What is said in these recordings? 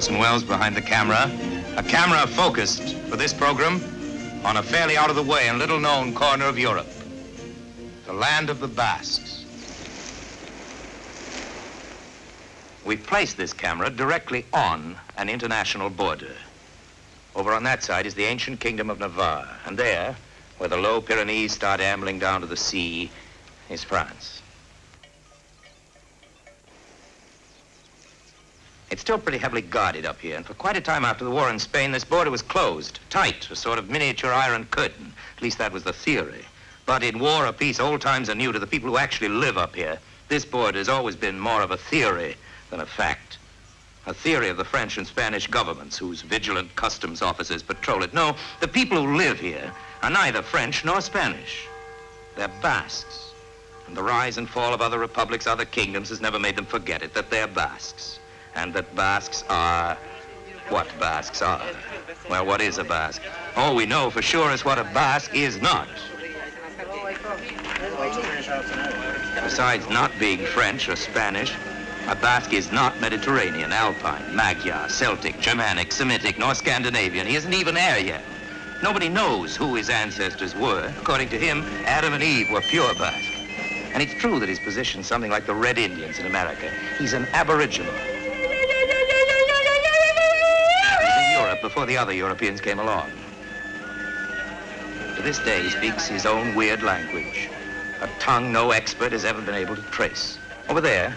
Orson Welles behind the camera. A camera focused for this program on a fairly out-of-the-way and little-known corner of Europe, the land of the Basques. We placed this camera directly on an international border. Over on that side is the ancient kingdom of Navarre, and there, where the low Pyrenees start ambling down to the sea, is France. It's still pretty heavily guarded up here, and for quite a time after the war in Spain, this border was closed, tight, a sort of miniature iron curtain. At least that was the theory. But in war or peace, old times are new to the people who actually live up here. This border has always been more of a theory than a fact. A theory of the French and Spanish governments, whose vigilant customs officers patrol it. No, the people who live here are neither French nor Spanish. They're Basques. And the rise and fall of other republics, other kingdoms, has never made them forget it, that they're Basques. And that Basques are what Basques are. Well, what is a Basque? All we know for sure is what a Basque is not. Besides not being French or Spanish, a Basque is not Mediterranean, Alpine, Magyar, Celtic, Germanic, Semitic, nor Scandinavian. He isn't even Aryan. Nobody knows who his ancestors were. According to him, Adam and Eve were pure Basque. And it's true that he's positioned something like the Red Indians in America. He's an aboriginal. Before the other Europeans came along. To this day, he speaks his own weird language, a tongue no expert has ever been able to trace. Over there,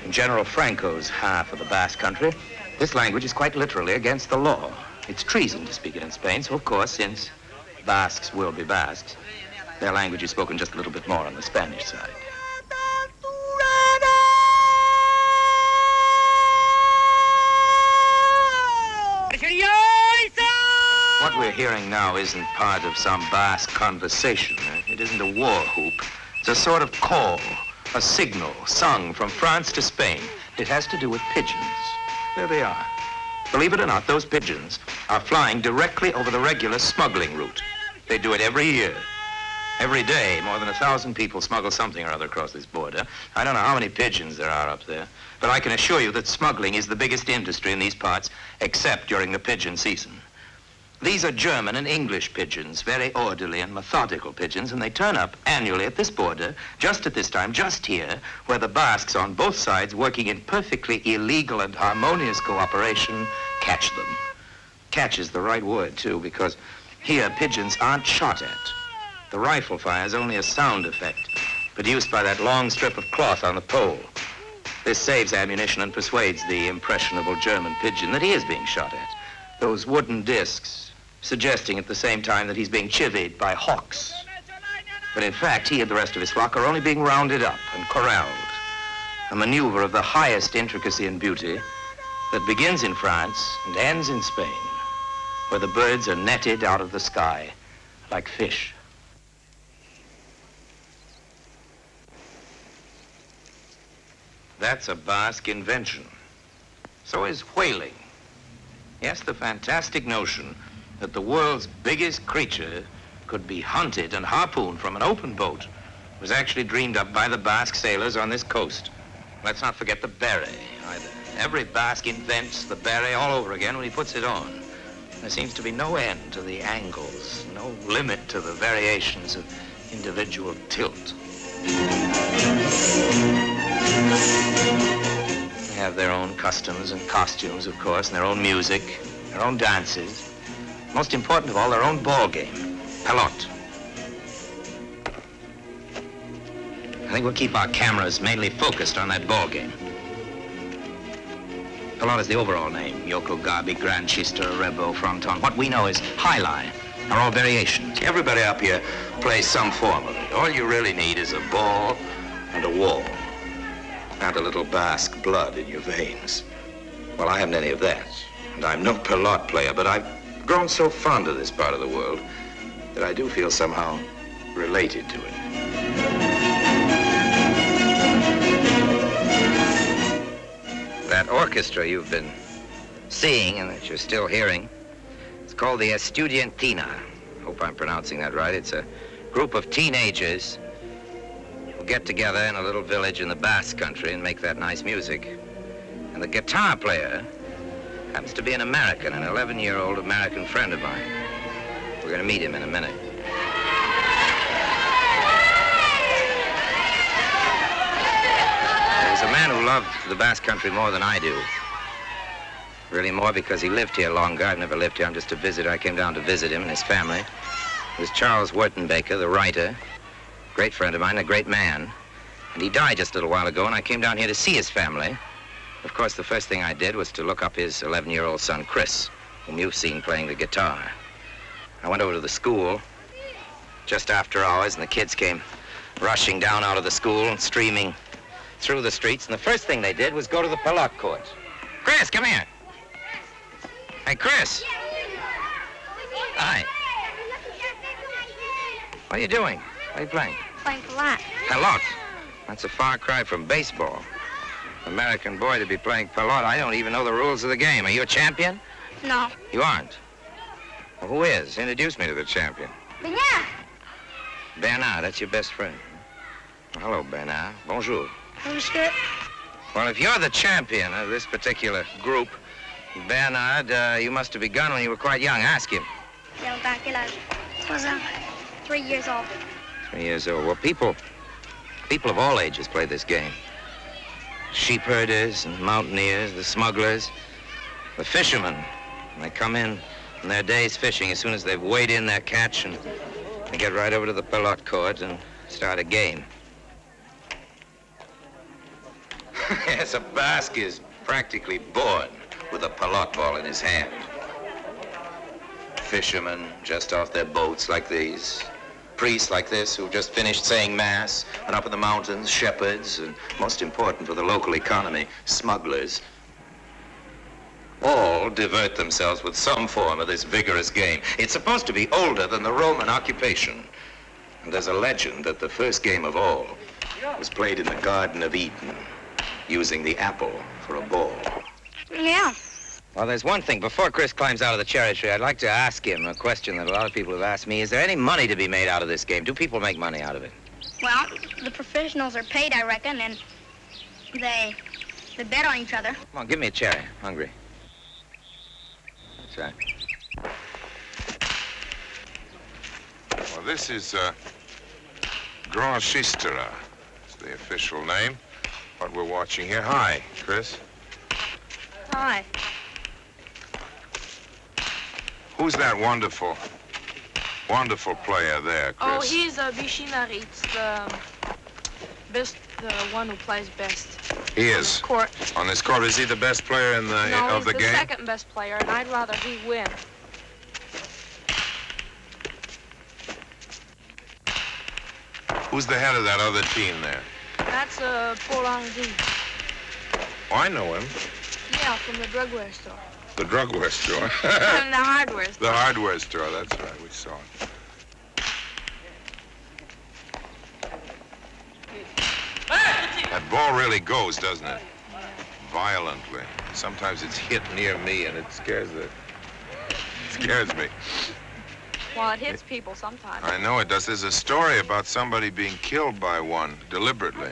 in General Franco's half of the Basque country, this language is quite literally against the law. It's treason to speak it in Spain, so of course, since Basques will be Basques, their language is spoken just a little bit more on the Spanish side. What we're hearing now isn't part of some Basque conversation. It isn't a war whoop. It's a sort of call, a signal sung from France to Spain. It has to do with pigeons. There they are. Believe it or not, those pigeons are flying directly over the regular smuggling route. They do it every year. Every day, more than 1,000 people smuggle something or other across this border. I don't know how many pigeons there are up there, but I can assure you that smuggling is the biggest industry in these parts, except during the pigeon season. These are German and English pigeons, very orderly and methodical pigeons, and they turn up annually at this border, just at this time, just here, where the Basques on both sides, working in perfectly illegal and harmonious cooperation, catch them. Catch is the right word, too, because here pigeons aren't shot at. The rifle fire is only a sound effect, produced by that long strip of cloth on the pole. This saves ammunition and persuades the impressionable German pigeon that he is being shot at. Those wooden discs, suggesting at the same time that he's being chivied by hawks. But in fact, he and the rest of his flock are only being rounded up and corralled. A maneuver of the highest intricacy and beauty that begins in France and ends in Spain, where the birds are netted out of the sky like fish. That's a Basque invention. So is whaling. Yes, the fantastic notion that the world's biggest creature could be hunted and harpooned from an open boat was actually dreamed up by the Basque sailors on this coast. Let's not forget the beret either. Every Basque invents the beret all over again when he puts it on. There seems to be no end to the angles, no limit to the variations of individual tilt. They have their own customs and costumes, of course, and their own music, their own dances. Most important of all, their own ball game, Pelote. I think we'll keep our cameras mainly focused on that ball game. Pelote is the overall name. Yoko, Gabi, Grand Chista, Rebo, Fronton. What we know is High-Lie are all variations. Everybody up here plays some form of it. All you really need is a ball and a wall. And a little Basque blood in your veins. Well, I haven't any of that. And I'm no Pelote player, but I've grown so fond of this part of the world that I do feel somehow related to it. That orchestra you've been seeing and that you're still hearing, it's called the Estudiantina. Hope I'm pronouncing that right. It's a group of teenagers who get together in a little village in the Basque country and make that nice music. And the guitar player Happens to be an American, an 11-year-old American friend of mine. We're going to meet him in a minute. There's a man who loved the Basque country more than I do. Really more because he lived here longer. I've never lived here. I'm just a visitor. I came down to visit him and his family. It was Charles Wertenbaker, the writer, great friend of mine, a great man. And he died just a little while ago, and I came down here to see his family. Of course, the first thing I did was to look up his 11-year-old son, Chris, whom you've seen playing the guitar. I went over to the school just after hours, and the kids came rushing down out of the school and streaming through the streets, and the first thing they did was go to the Pelote court. Chris, come here. Hey, Chris. Hi. What are you doing? What are you playing? Playing Pelote. Pelote? That's a far cry from baseball. American boy to be playing Pelote. I don't even know the rules of the game. Are you a champion? No. You aren't? Well, who is? Introduce me to the champion. Bernard. Bernard, that's your best friend. Well, hello, Bernard. Bonjour. Bonjour. Well, if you're the champion of this particular group, Bernard, you must have begun when you were quite young. Ask him. 3 years old. 3 years old. Well, people of all ages play this game. Sheep herders and mountaineers, the smugglers, the fishermen. They come in their day's fishing as soon as they've weighed in their catch, and they get right over to the Pelote court and start a game. Yes, a Basque is practically born with a Pelote ball in his hand. Fishermen just off their boats like these. Priests like this who've just finished saying Mass, and up in the mountains, shepherds, and most important for the local economy, smugglers. All divert themselves with some form of this vigorous game. It's supposed to be older than the Roman occupation. And there's a legend that the first game of all was played in the Garden of Eden, using the apple for a ball. Yeah. Well, there's one thing. Before Chris climbs out of the cherry tree, I'd like to ask him a question that a lot of people have asked me. Is there any money to be made out of this game? Do people make money out of it? Well, the professionals are paid, I reckon, and they bet on each other. Come on, give me a cherry. I'm hungry. That's right. Well, this is Grand Schistera. It's the official name. What we're watching here. Hi, Chris. Hi. Who's that wonderful player there, Chris? Oh, he's Bishinari. It's the best, the one who plays best. He is. Court. On this court, is he the best player in the No, of the he's game? the second best player, and I'd rather he win. Who's the head of that other team there? That's Polangzi. Oh, I know him. Yeah, from the drugware store. The drugware store. And the hardware store. The hardware store, that's right. We saw it. That ball really goes, doesn't it? Violently. Sometimes it's hit near me, and it scares me. Well, it hits people sometimes. I know it does. There's a story about somebody being killed by one deliberately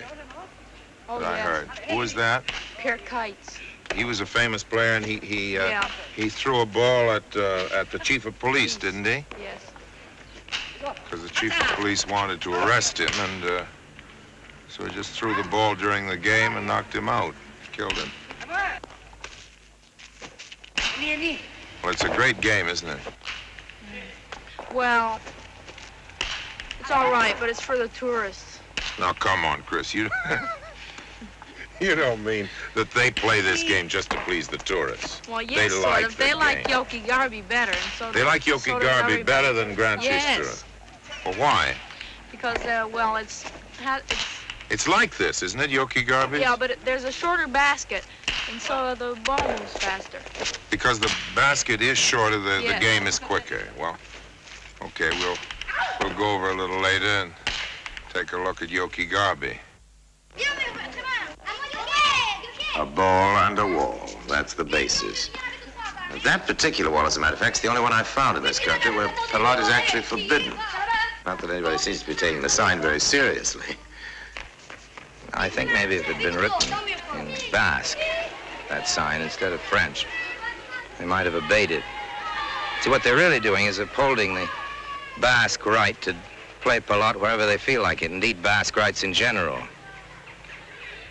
Oh, that I yes. heard. Who was that? Pierre Kites. He was a famous player, and Yeah. he threw a ball at the chief of police, didn't he? Yes. Because the chief of police wanted to arrest him, and so he just threw the ball during the game and knocked him out, killed him. Well, it's a great game, isn't it? Well, it's all right, but it's for the tourists. Now, come on, Chris. You don't mean that they play this game just to please the tourists. Well, yes, They sort like of. the They like game. Yoki Garby better, and so They like Yoki so does Garby everybody. better than Grand Yes. Schistera. Well, why? Because, well, it's It's like this, isn't it, Yoki Garby? yeah, but there's a shorter basket, and so the ball moves faster. Because the basket is shorter, the Yes. game is quicker. Well, okay, we'll go over a little later and take a look at Yoki Garby. A ball and a wall. That's the basis. That particular wall, as a matter of fact, is the only one I've found in this country where Pelote is actually forbidden. Not that anybody seems to be taking the sign very seriously. I think maybe if it had been written in Basque, that sign, instead of French, They might have obeyed it. See, what they're really doing is upholding the Basque right to play pelote wherever they feel like it. Indeed, Basque rights in general.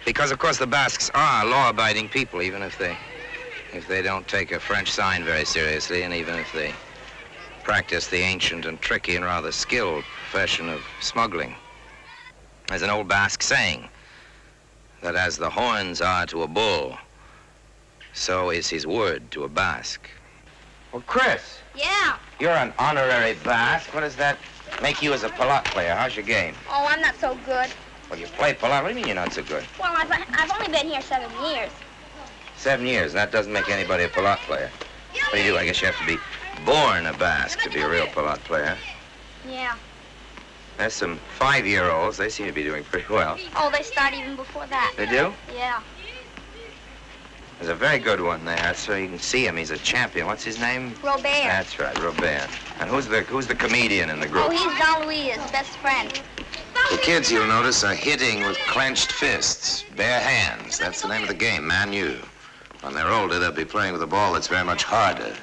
Because, of course, the Basques are law-abiding people, even if they don't take a French sign very seriously, and even if they practice the ancient and tricky and rather skilled profession of smuggling. There's an old Basque saying that as the horns are to a bull, so is his word to a Basque. Well, Chris. Yeah. You're an honorary Basque. What does that make you as a pelote player? How's your game? Oh, I'm not so good. Well, you play pelote. What do you mean you're not so good? Well, I've only been here 7 years. 7 years. That doesn't make anybody a pelote player. What do you do? I guess you have to be born a Basque to be a real pelote player. Yeah. There's some 5-year-olds. They seem to be doing pretty well. Oh, they start even before that. They do? Yeah. There's a very good one there, so you can see him. He's a champion. What's his name? Robert. That's right, Robert. And who's the comedian in the group? Oh, he's Jean-Louis, his best friend. The kids, you'll notice, are hitting with clenched fists, bare hands. That's the name of the game, Manu. When they're older, they'll be playing with a ball that's very much harder.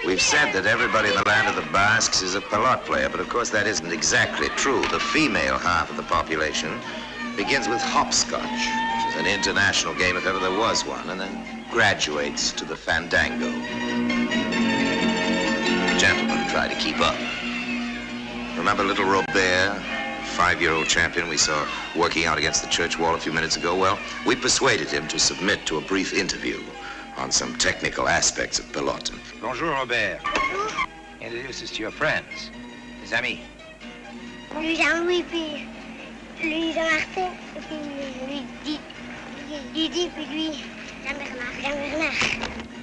We've said that everybody in the land of the Basques is a pelote player, but of course that isn't exactly true. The female half of the population begins with hopscotch, which is an international game if ever there was one, and then graduates to the fandango. Gentlemen try to keep up. Remember little Robert, 5-year-old champion we saw working out against the church wall a few minutes ago? Well, we persuaded him to submit to a brief interview on some technical aspects of pelote. Bonjour, Robert. Introduce us to your friends, his amis. Lui Jean-Louis, puis lui Jean-Martin, et puis lui Didi, puis lui Jean-Bernard.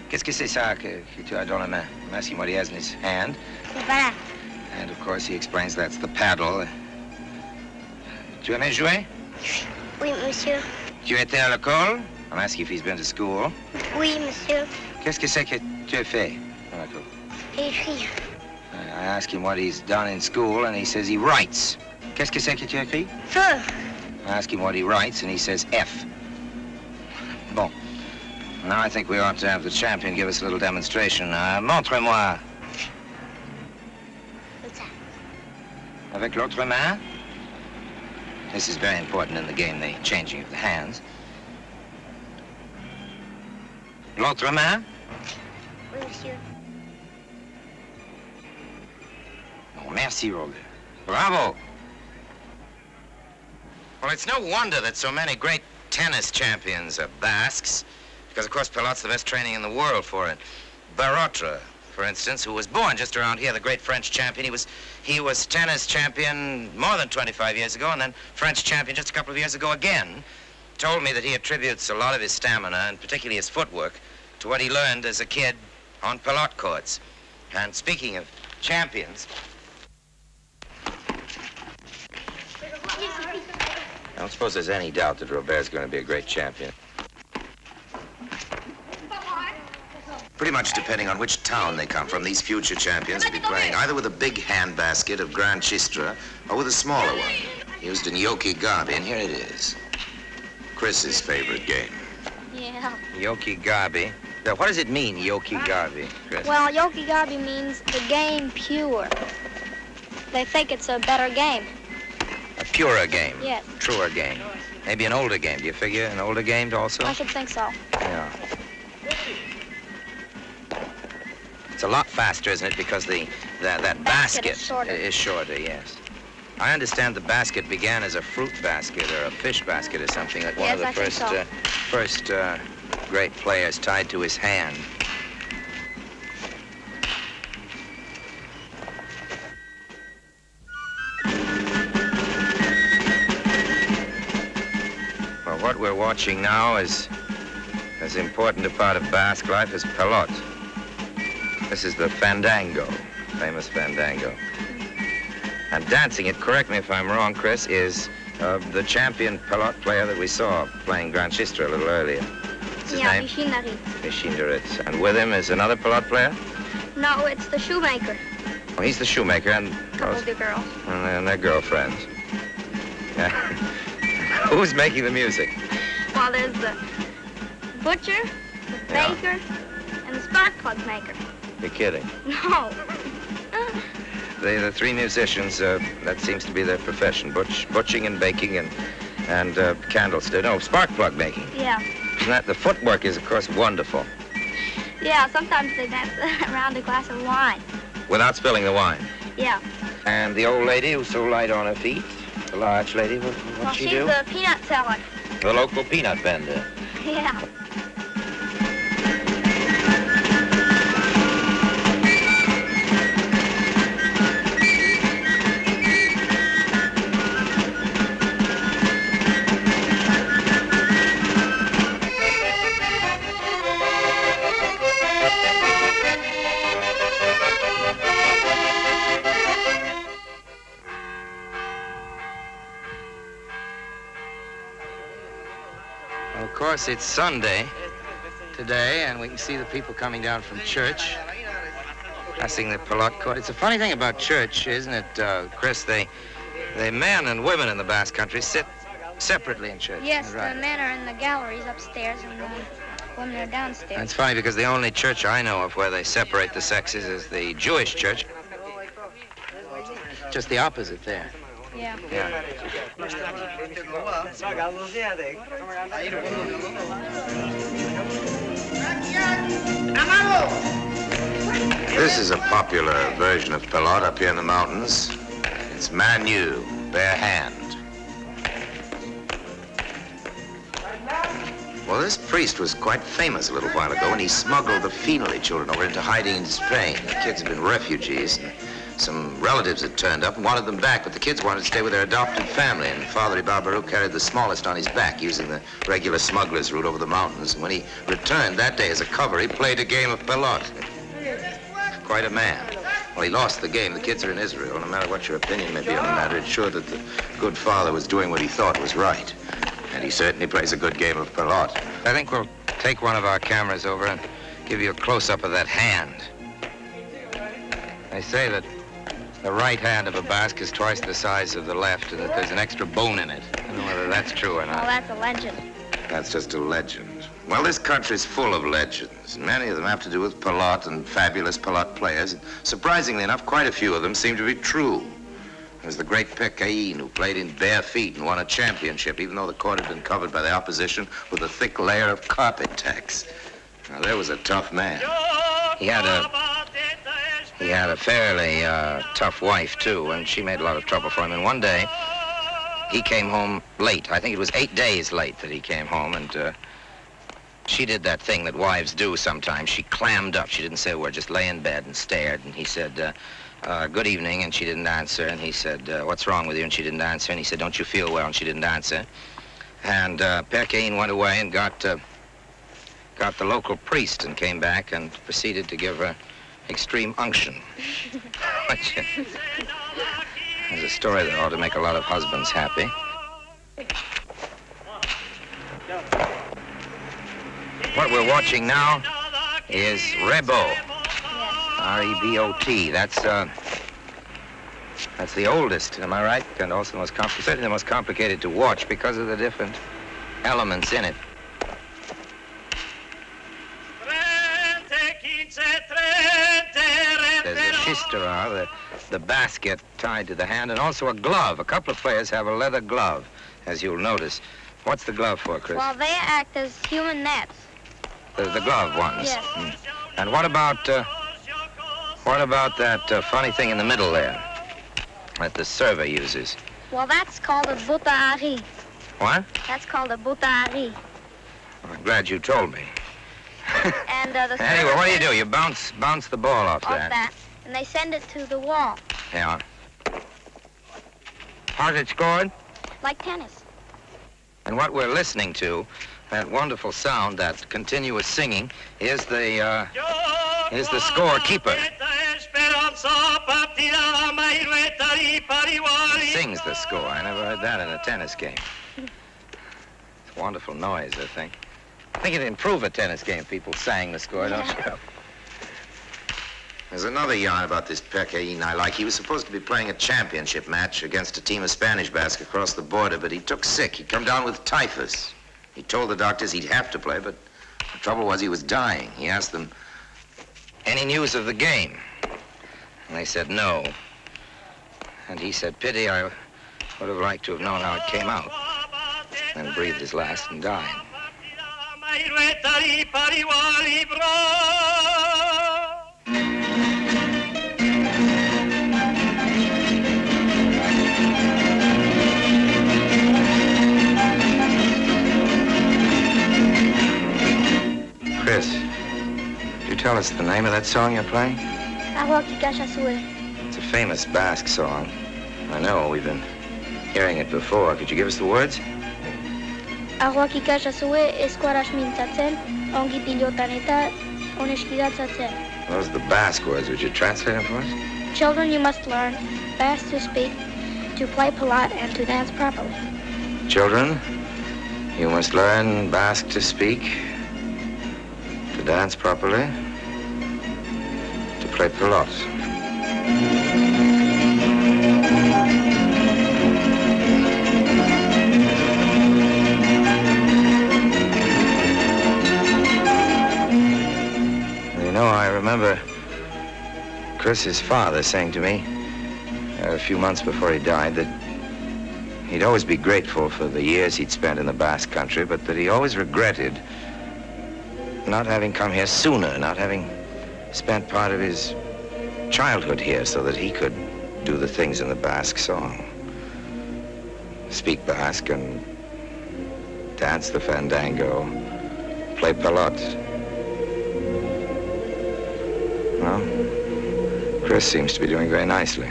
Qu'est-ce que c'est ça que tu as dans la main? I'm asking what he has in his hand. Et voilà. And of course he explains that's the paddle. Tu aimais jouer? Oui, monsieur. Tu étais à l'école? I'm asking if he's been to school. Oui, monsieur. Qu'est-ce que c'est que tu as fait à l'école? Écrit. I ask him what he's done in school, and he says he writes. Qu'est-ce que c'est que tu as écrit? Feu. I ask him what he writes, and he says F. Bon. Now I think we ought to have the champion give us a little demonstration. Montre-moi. Comme ça. Avec l'autre main. This is very important in the game, the changing of the hands. L'autre main. Oui, monsieur. Oh, merci, Robert. Bravo. Well, it's no wonder that so many great tennis champions are Basques, because, of course, pelote's the best training in the world for it. Barotre, for instance, who was born just around here, the great French champion. He was tennis champion more than 25 years ago, and then French champion just a couple of years ago again. Told me that he attributes a lot of his stamina, and particularly his footwork, to what he learned as a kid on pelote courts. And speaking of champions, I don't suppose there's any doubt that Robert's going to be a great champion. Pretty much depending on which town they come from, these future champions will be playing either with a big hand basket of Grand Chistra or with a smaller one, used in yoki-gabi, and here it is. Chris's favorite game. Yeah. Yoki-gabi. Now, what does it mean, yoki-gabi, Chris? Well, yoki-gabi means the game pure. They think it's a better game. A purer game. Yes. Truer game. Maybe an older game. Do you figure an older game also? I should think so. Yeah. It's a lot faster, isn't it? Because that basket is shorter. Yes. I understand the basket began as a fruit basket or a fish basket or something, like one of the Yes, I think first great players tied to his hand. Well, what we're watching now is as important a part of Basque life as pelote. This is the fandango, famous fandango. And dancing it, correct me if I'm wrong, Chris, is the champion pelote player that we saw playing Grand Chistra a little earlier. What's his name? Mishindarit. And with him is another pelote player? No, it's the shoemaker. Oh, he's the shoemaker and A couple of the girls. and their girlfriends. Yeah. Who's making the music? Well, there's the butcher, the Yeah. baker, and the spark plug maker. You're kidding. No. The three musicians, that seems to be their profession. Butching and baking and candlestick. No, spark plug making. Yeah. The footwork is, of course, wonderful. Yeah, sometimes they dance around a glass of wine. Without spilling the wine. Yeah. And the old lady who's so light on her feet, the large lady, what's she do? She's the peanut seller. The local peanut vendor. Yeah. Of course, it's Sunday today, and we can see the people coming down from church, passing the Pelote court. It's a funny thing about church, isn't it, Chris? They men and women in the Basque country sit separately in church. Yes, right? the men are in the galleries upstairs and the women are downstairs. It's funny because the only church I know of where they separate the sexes is the Jewish church. Just the opposite there. Yeah. Yeah. This is a popular version of Pelote up here in the mountains. It's Manu, bare hand. Well, this priest was quite famous a little while ago, and he smuggled the Finale children over into hiding in Spain. The kids had been refugees. Some relatives had turned up and wanted them back, but the kids wanted to stay with their adopted family, and Father Ibarbaru carried the smallest on his back, using the regular smuggler's route over the mountains. And when he returned that day as a cover, he played a game of Pelote. Quite a man. Well, he lost the game. The kids are in Israel. No matter what your opinion may be on the matter, it's sure that the good father was doing what he thought was right. And he certainly plays a good game of Pelote. I think we'll take one of our cameras over and give you a close-up of that hand. They say that the right hand of a Basque is twice the size of the left, and that there's an extra bone in it. I don't know whether that's true or not. Well, that's a legend. That's just a legend. Well, this country's full of legends, and many of them have to do with Pelote and fabulous Pelote players. And surprisingly enough, quite a few of them seem to be true. There's the great Pecain, who played in bare feet and won a championship, even though the court had been covered by the opposition with a thick layer of carpet tacks. Now, there was a tough man. He had a fairly tough wife, too, and she made a lot of trouble for him. And one day, he came home late. I think it was 8 days late that he came home, and she did that thing that wives do sometimes. She clammed up. She didn't say a word, just lay in bed and stared. And he said, good evening, and she didn't answer. And he said, what's wrong with you? And she didn't answer. And he said, don't you feel well? And she didn't answer. And Pecain went away and got the local priest and came back and proceeded to give her extreme unction. There's a story that ought to make a lot of husbands happy. What we're watching now is Rebo. R-E-B-O-T. That's the oldest, am I right? And also the most certainly the most complicated to watch because of the different elements in it. There's a shistera, the basket tied to the hand, and also a glove. A couple of players have a leather glove, as you'll notice. What's the glove for, Chris? Well, they act as human nets. The glove ones. Yes. And what about that funny thing in the middle there that the server uses? Well, that's called a butaari. What? That's called a butaari. I'm glad you told me. And the server... Anyway, what do? You bounce the ball off that. And they send it to the wall. Yeah. How's it scored? Like tennis. And what we're listening to, that wonderful sound, that continuous singing, is the scorekeeper. He sings the score. I never heard that in a tennis game. It's a wonderful noise, I think. I think it'd improve a tennis game if people sang the score, don't you? There's another yarn about this Pecain I like. He was supposed to be playing a championship match against a team of Spanish Basque across the border, but he took sick. He'd come down with typhus. He told the doctors he'd have to play, but the trouble was he was dying. He asked them any news of the game? And they said no. And he said, pity, I would have liked to have known how it came out. Then breathed his last and died. Chris, could you tell us the name of that song you're playing? Agua que calla sube. It's a famous Basque song. I know, we've been hearing it before. Could you give us the words? Agua que calla sube esquarash mintzatzen, ongi pilotan eta oneshkidatzatzen. Those are the Basque words. Would you translate them for us? Children, you must learn Basque to speak, to play pelota, and to dance properly. Children, you must learn Basque to speak, to dance properly, to play Pelote. You know, I remember Chris's father saying to me a few months before he died that he'd always be grateful for the years he'd spent in the Basque country, but that he always regretted not having come here sooner, not having spent part of his childhood here so that he could do the things in the Basque song. Speak Basque and dance the fandango, play Pelote. Well, Chris seems to be doing very nicely.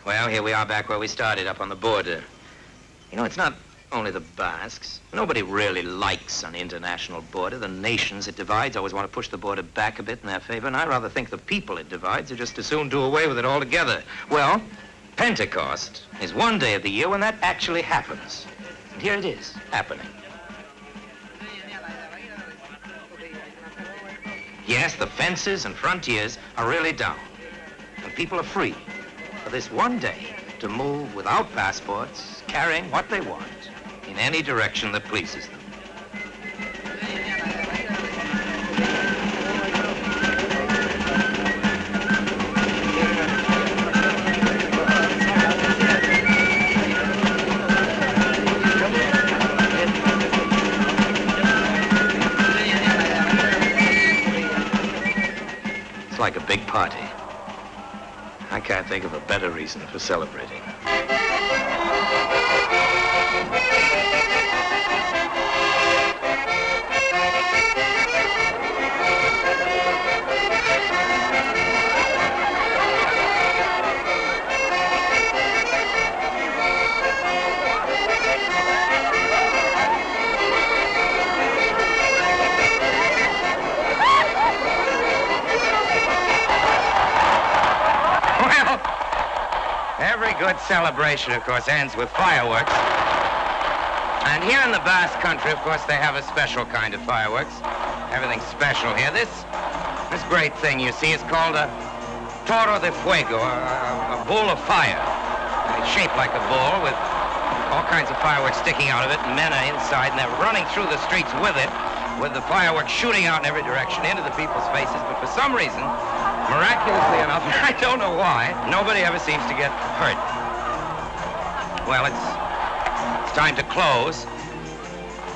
Well, here we are back where we started, up on the border. You know, it's not only the Basques. Nobody really likes an international border. The nations it divides always want to push the border back a bit in their favor, and I rather think the people it divides are just as soon do away with it altogether. Well, Pentecost is one day of the year when that actually happens. And here it is, happening. Yes, the fences and frontiers are really down, and people are free for this one day to move without passports, carrying what they want in any direction that pleases them. It's like a big party. I can't think of a better reason for celebrating. Every good celebration, of course, ends with fireworks. And here in the Basque country, of course, they have a special kind of fireworks. Everything's special here. This great thing you see is called a toro de fuego, a bull of fire. It's shaped like a bull with all kinds of fireworks sticking out of it, and men are inside, and they're running through the streets with it, with the fireworks shooting out in every direction into the people's faces. But for some reason, miraculously enough, I don't know why, nobody ever seems to get hurt. Well, it's time to close,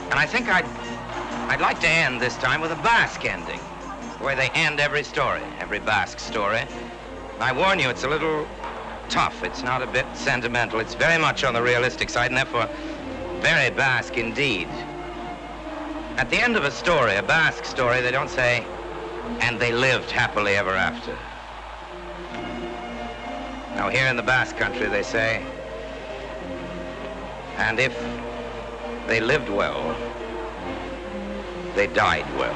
and I think I'd like to end this time with a Basque ending, the way they end every story, every Basque story. I warn you, it's a little tough. It's not a bit sentimental. It's very much on the realistic side, and therefore very Basque indeed. At the end of a story, a Basque story, they don't say, and they lived happily ever after. Now, here in the Basque country, they say, and if they lived well, they died well.